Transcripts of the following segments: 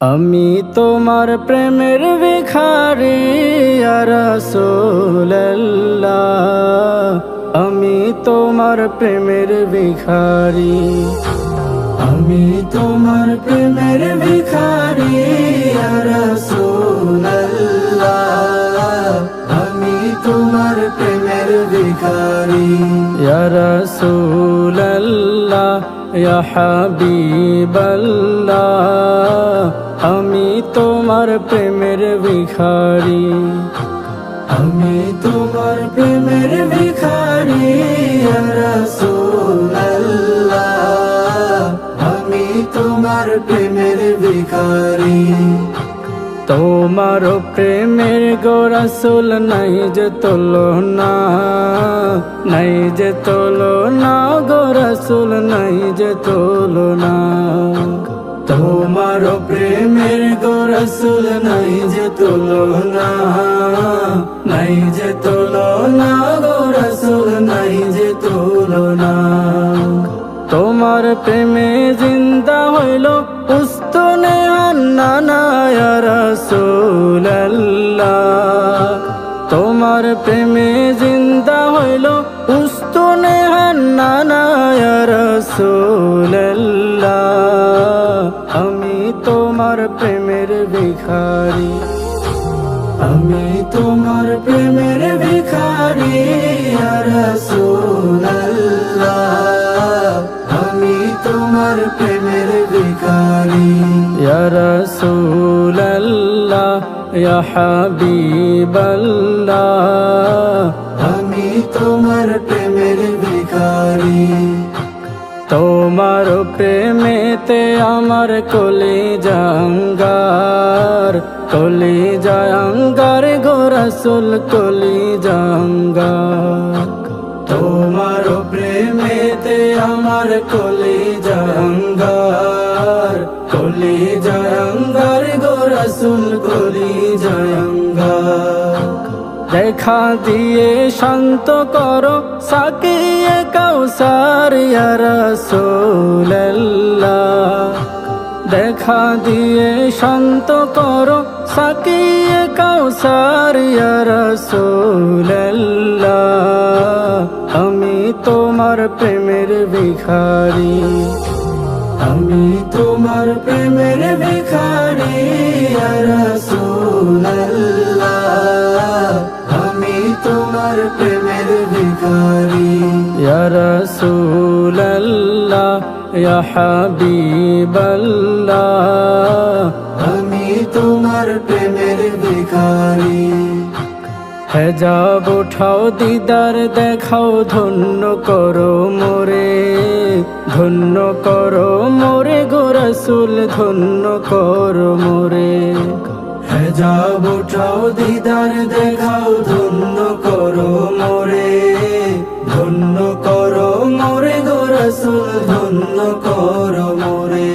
আমি তোমার প্রেমের ভিখারি ইয়া রাসূলুল্লাহ, আমি তোমার প্রেমের ভিখারি, আমি তোমার প্রেমের ভিখারি ইয়া রাসূলুল্লাহ, আমি তোমার প্রেমের ভিখারি ইয়া রাসূলুল্লাহ, ইয়া হাবিবাল্লাহ, আমি তোমার প্রেমের ভিখারি, আমি তোমার প্রেমের ভিখারি ইয়া রাসূলুল্লাহ, আমি তোমার প্রেমের ভিখারি। তোমার প্রেমের গো রাসূল নাই যে তুলনা, নাই যে তুলনা গো রাসূল নাই যে তুলনা। তোমার প্রেমের গো রাসূল নাই যে তুলনা, নাই যে তুলনা গো রাসূল নাই যে তুলনা। তোমার প্রেমে জিন্দা হইল উস্তুনে হান্নানা ইয়া রাসূলুল্লাহ, তোমার প্রেমে জিন্দা হইল উস্তুনে হান্নানা ইয়া রাসূলুল্লাহ, আমি তোমার প্রেমের ভিখারি, আমি তোমার প্রেমের ভিখারি ইয়া রাসূলুল্লাহ, আমি তোমার প্রেমের ভিখারি ইয়া রাসূলুল্লাহ, ইয়া হাবিবাল্লাহ, আমি তোমার প্রেমের ভিখারি। তোমার প্রেমেতে আমার কলিজা আঙ্গার, কলিজা আঙ্গার গো রাসূল কলিজা আঙ্গার। তোমার প্রেমেতে আমার কলিজা আঙ্গার, কলিজা আঙ্গার গো রাসূল কলিজা আঙ্গার। দেখা দিয়ে শান্ত করো সাকিয়ে কাউসার ইয়া রাসূলুল্লাহ, দেখা দিয়ে শান্ত করো সাকিয়ে কাউসার ইয়া রাসূলুল্লাহ, আমি তোমার প্রেমের ভিখারি, আমি তোমার প্রেমের ভিখারি ইয়া রাসূলুল্লাহ, আমি তোমার প্রেমের ভিখারি ইয়া রাসূলুল্লাহ, ইয়া হাবিবাল্লাহ, আমি তোমার প্রেমের ভিখারি। হেজাব উঠাও দিদার দেখাও ধন্য করো মোরে, ধন্য করো মোরে গো রাসূল ধন্য করো মোরে। হেজাব উঠাও দিদার দেখাও ধন্য করো মোরে, ধন্য করো মোরে গো রাসূল ধন্য করো মোরে।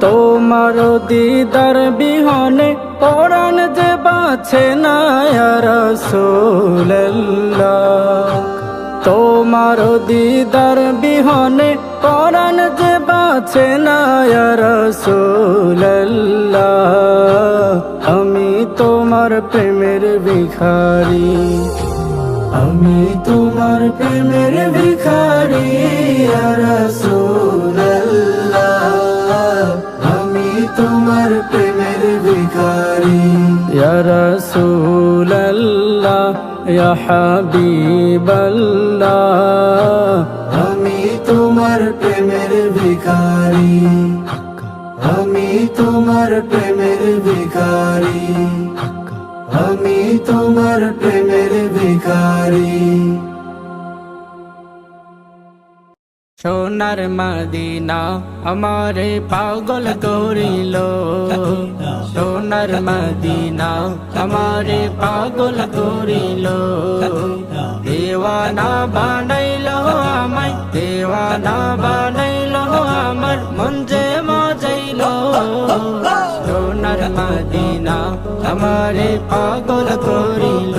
তোমার দিদার বিহনে পরাণ যে বাঁচে না ইয়া রাসূলুল্লাহ, তোমার দিদার বিহনে পরাণ যে বাঁচে না ইয়া রাসূলুল্লাহ, আমি তোমার প্রেমের ভিখারি, আমি তোমার প্রেমের ভিখারি ইয়া রাসূলুল্লাহ, আমি তোমার প্রেমের ভিখারি ইয়া রাসূলুল্লাহ, ইয়া হাবিবাল্লাহ, আমি তোমার প্রেমের ভিখারি, আমি তোমার প্রেমের ভিখারি, আমি তোমার প্রেমের ভিখারি। সোনার মদিনা আমারে পাগল করিল, সোনার মদিনা আমারে পাগল করিল, দেওয়ানা বানাইল আমায়, দেওয়ানা বানাইল আমার মন যে মজাইল। সোনার মদিনা আমারে পাগল করিল,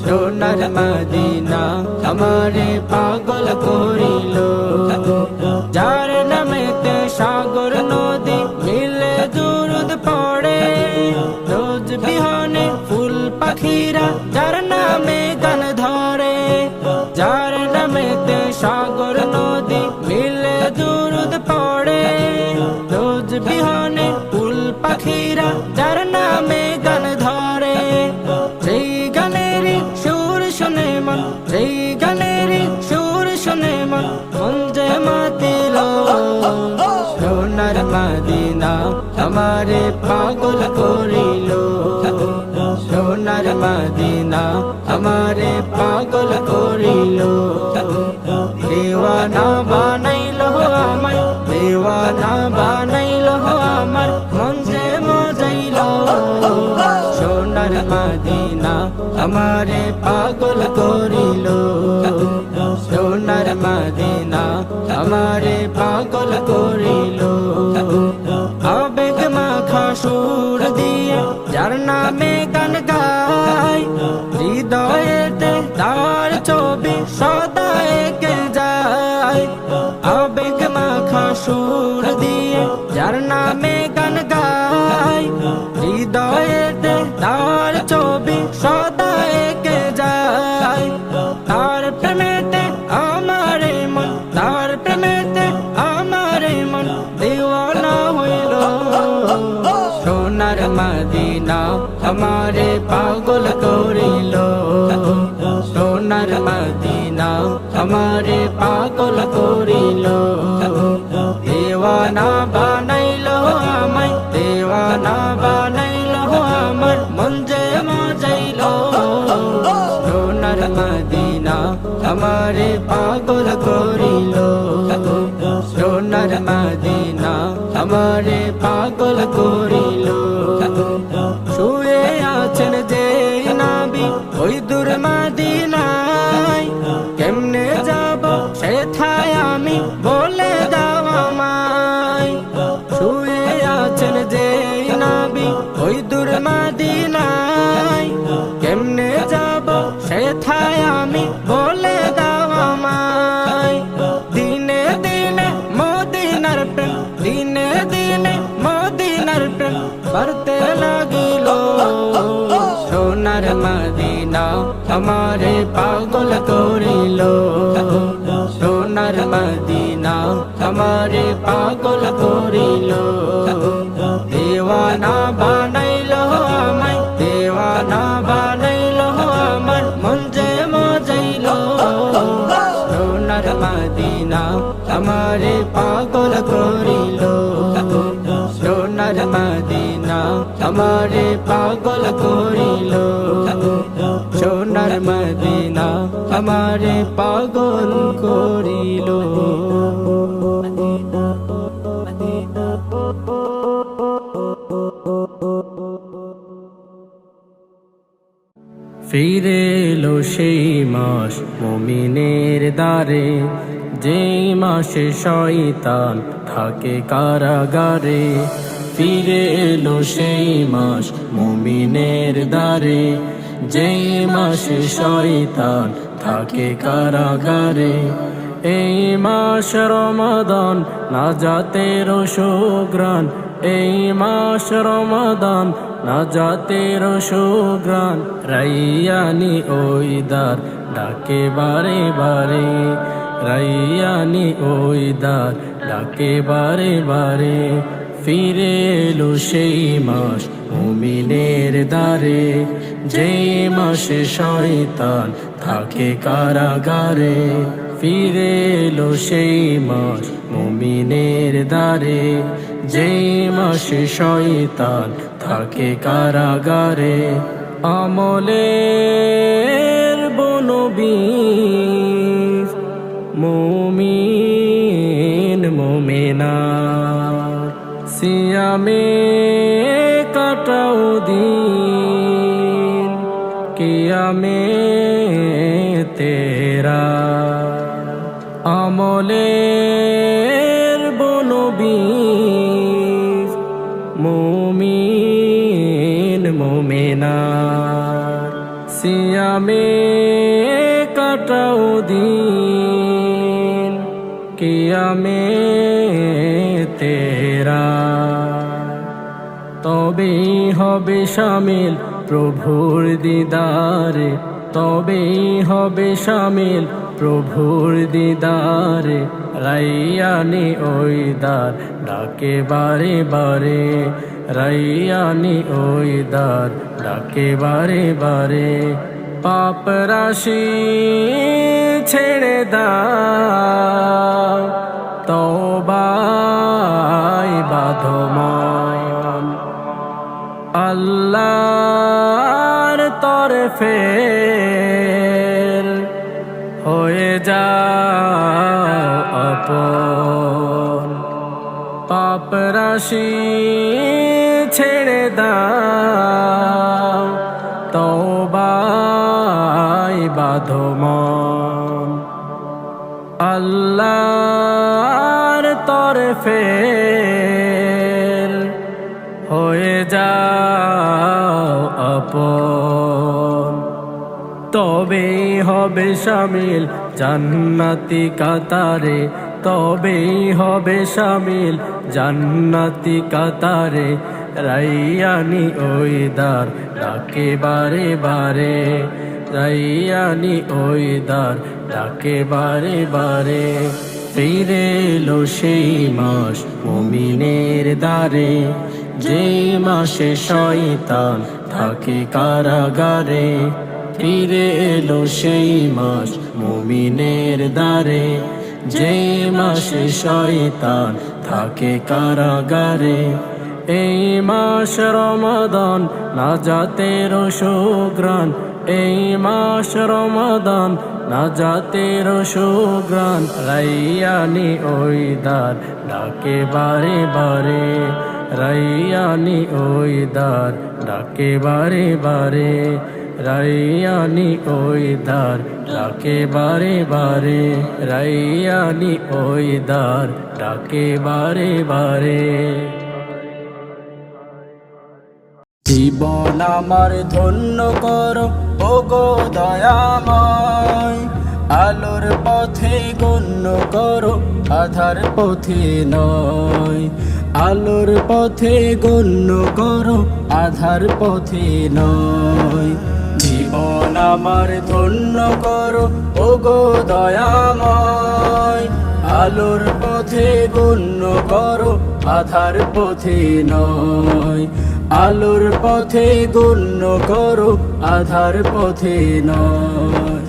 সোনার মদিনা আমারে পাগল করিল। যার নামেতে সাগর নদী মিলে পাখিরা যার নামে গান ধরে, যার নামেতে সাগর নদী মিলে দুরুদ পড়ে। রোজ বিহনে ফুল পাখিরা যার নামে গান ধরে, সেই গানেরই সুর শুনে মন, সেই গানেরই সুর শুনে মন, মন যে মাতিল। সোনার মদিনা আমারে পাগল করিল, সোনার মদিনা আমারে পাগল করিল। দেওয়ানা বানাইল আমায়, দেওয়ানা বানাইল আমার, মন যে মজাইল। সোনার মদিনা আমারে পাগল করিল, সোনার মদিনা আমারে পাগল করিল। আবেগ মাখা সুর দিয়ে যার নামে গান গায়, হৃদয়েতে তার ছবি সদা এঁকে যায়। আবেগ মাখা সুর দিয়ে যার নামে গান গায়, হৃদয়েতে তার ছবি সদা এঁকে যায়। তার প্রেমেতে আমারে মন, তার প্রেমেতে আমারে মন দেওয়ানা হইল। সোনার মদিনা আমারে পাগল করিল, সোনার মদিনা আমারে পাগল করিল। দেওয়ানা বানাইল আমায়, দেওয়ানা বানাইল আমার, মন যে মজাইল। সোনার মদিনা আমারে পাগল করিল, সোনার মদিনা আমারে পাগল করিল। শুয়ে আছেন যে নবী ওই দূর মদিনায়, কেমনে যাব সেথায় আমি বলে দাও আমায়। শুয়ে আছেন যে নবী ওই দূর মদিনায়, কেমনে যাব সেথায় আমি বলে দাও আমায়। দিনে দিনে মদিনার প্রেম, দিনে দিনে মদিনার প্রেম বাড়তে লাগিল। সোনার মদিনা আমারে পাগল করিল, সোনার মদিনা আমারে পাগল করিল। দেওয়ানা বানাইল আমায়, দেওয়ানা বানাইল আমার, মন যে মজাইল। সোনার মদিনা আমারে পাগল করিল, সোনার মদিনা আমারে পাগল করিল। সোনার মদিনা আমারে পাগল করিল। ফিরে এলো সেই মাস মুমিনের দ্বারে, যেই মাসে শয়তান থাকে কারাগারে। ফিরে এলো সেই মাস মুমিনের দ্বারে, যেই মাসে শয়তান থাকে কারাগারে। এই মাস রমাদান নাজাতের সুঘ্রাণ, এই মাস রমাদান নাজাতের সুঘ্রাণ। রাইয়ানি ওই দ্বার ডাকে বারে বারে, রাইয়ানি ওই দ্বার ডাকে বারে বারে। ফিরে এলো সেই মাস মুমিনের দ্বারে, যেই মাসে শয়তান থাকে কারাগারে। ফিরে এলো সেই মাস মুমিনের দ্বারে, যেই মাসে শয়তান থাকে কারাগারে। আমলের বনবীজ মুমিন মুমিনা, সিয়ামে কাটাও দিন কিয়ামে তেরা। আমলের বনবীজ মুমিন মুমিনা, সিয়ামে কাটাও দিন কিয়ামে তেরা। তবেই হবে শামিল প্রভুর দিদারে, তবেই হবে শামিল প্রভুর দিদারে। রাইয়ানি ওই দ্বার ডাকে বারে বারে, রাইয়ানি ওই দ্বার ডাকে বারে বারে। পাপ রাশি ছেড়ে দাও, তওবায় বাঁধো মন, আল্লাহর তরফে হয়ে যাও আপন। পাপ রাশি ছেড়ে দাও, তওবায় বাঁধো মন, আল্লাহর তরফে হয়ে যাও আপন। তবেই হবে শামিল জান্নাতি কাতারে, তবেই হবে শামিল জান্নাতি কাতারে। রাইয়ানি ওই দ্বার ডাকে বারে বারে, রাইয়ানি ওই দ্বার ডাকে বারে বারে। ফিরে এলো সেই মাস মুমিনের দ্বারে, যে মাসে শয়তান থাকে কারাগারে। ফিরে এলো সেই মাস মুমিনের দ্বারে, যে মাসে শয়তান থাকে কারাগারে। এই মাস রমাদান নাজাতের সুঘ্রাণ, এই মাস রমাদান নাজাতের সুঘ্রাণ। রাইয়ানি ওই দ্বার ডাকে বারে বারে, রাইয়ানি ওই দ্বার ডাকে বারে বারে, রাইয়ানি ওই দ্বার ডাকে বারে বারে, রাইয়ানি ওই দ্বার ডাকে বারে বারে। জীবন আমার ধন্য করো ওগো দয়াময়, আলোর পথে গণ্য করো আধার পথে নয়। আলোর পথে গণ্য করো আধার পথে নয়। জীবন আমার ধন্য করো ওগো দয়াময়, আলোর পথে গণ্য করো আধার পথে নয়। আলোর পথে গণ্য করো আধার পথে নয়।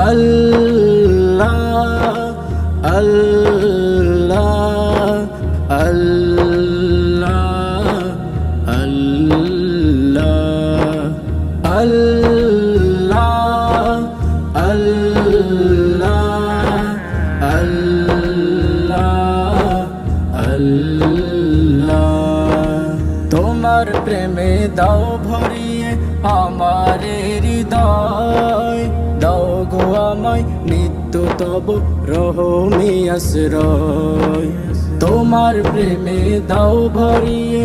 আল্লাহ আল্লাহ আল্লাহ আল্লাহ আল্লাহ আল্লাহ আল্লাহ আল্লাহ। তোমার প্রেমে দাও ভরিয়ে আমার হৃদয়, দাও গো আমায় নিত্য তব রহমি আশ্রয়। তোমার প্রেমে দাও ভরিয়ে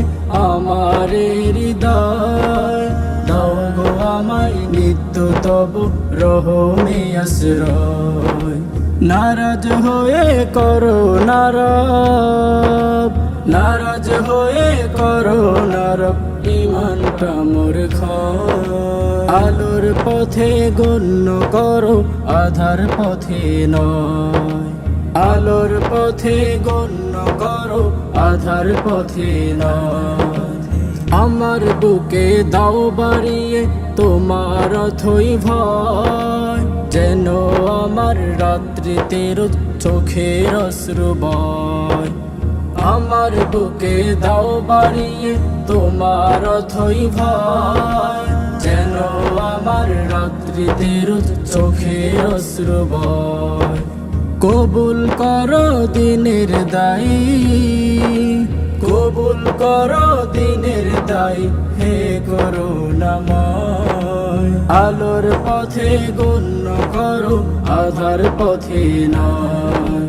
আমার হৃদয়, দাও গো আমায় নিত্য তব রহমি আশ্রয়। নারাজ হয়ে করো নারব, নারাজ হয়ে করো নারব ইমানটা মোর ক্ষয়। আলোর পথে গণ্য করো আধার পথে নয়। আলোর পথে গণ্য করো আধার পথে নয়। আমার বুকে দাও বাড়িয়ে তোমার অথই ভয়, যেন আমার রাত্রিতে রোজ চোখের অশ্রু বয়। আমার বুকে দাও বাড়িয়ে তোমার অথই ভয়, যেন আমার রাত্রিতে রোজ চোখের অশ্রু বয়। কবুল করো দিনের দায়ী, কবুল করো দিনের দায়ী হে করুণাময়। আলোর পথে গণ্য করো আধার পথে নয়।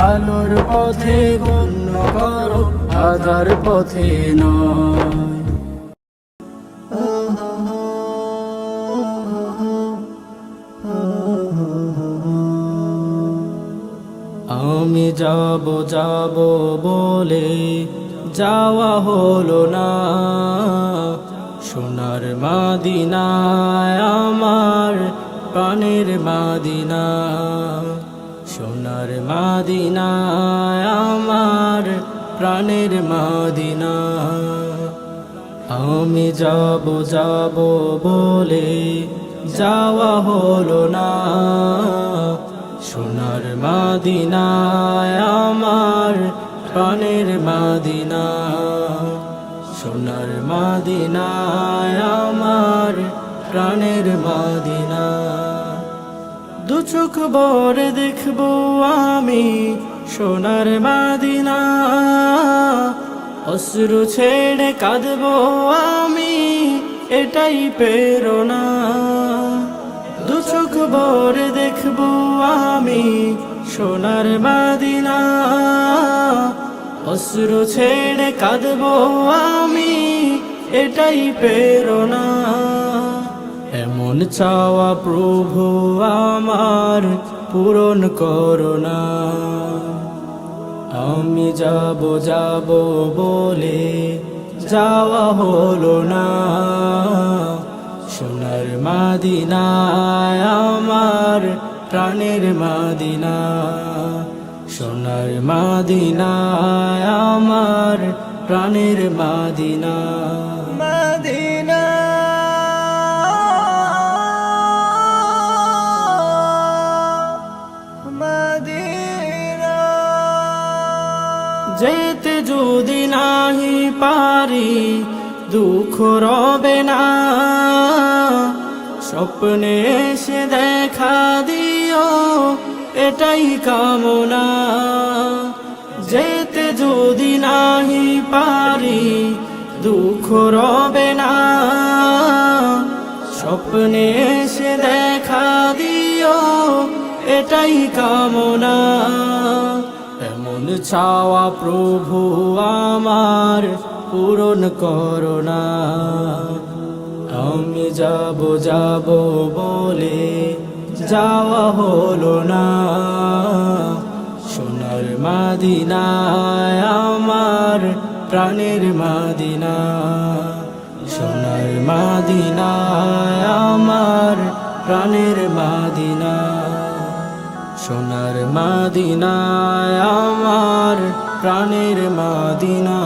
আলোর পথে গণ্য করো আধার পথে নয়। আমি যাব যাব বলে যাওয়া হলো না, সোনার মাদিনায় আমার প্রাণের মাদিনা, সোনার মাদিনায় আমার প্রাণের মাদিনা। আমি যাব যাব বলে যাওয়া হলো না, সোনার মাদিনায় আমার প্রাণের মাদিনা, সোনার মাদিনায় আমার প্রাণের মাদিনা। দু চোখ ভরে দেখবো আমি সোনার মাদিনা, অশ্রু ছেড়ে কাঁদবো আমি এটাই প্রেরণা। দু চোখ ভরে দেখবো আমি সোনার মাদিনা, অশ্রু ছেড়ে কাঁদবো আমি এটাই প্রেরণা। এমন চাওয়া প্রভু আমার পূরণ করো না, আমি যাব যাব বলে যাওয়া হলো না, সোনার মাদিনায় আমার প্রাণের মাদিনা, সোনার মাদিনায় আমার প্রাণের মাদিনা। মদিনা মদিনা যেতে যদি নাহি পারি দুঃখ রবে না, স্বপ্নে এসে দেখা দিও এটাই কামনা। যেতে যদি নাহি পারি দুঃখ রবে না, স্বপ্নে এসে দেখা দিও এটাই কামনা। এমন চাওয়া প্রভু আমার পূরণ করো না, আমি যাব যাব বলে যাওয়া হলো না, সোনার মাদিনায় আমার প্রাণের মাদিনা, সোনার মাদিনায় আমার প্রাণের মাদিনা, সোনার মাদিনায় আমার প্রাণের মাদিনা।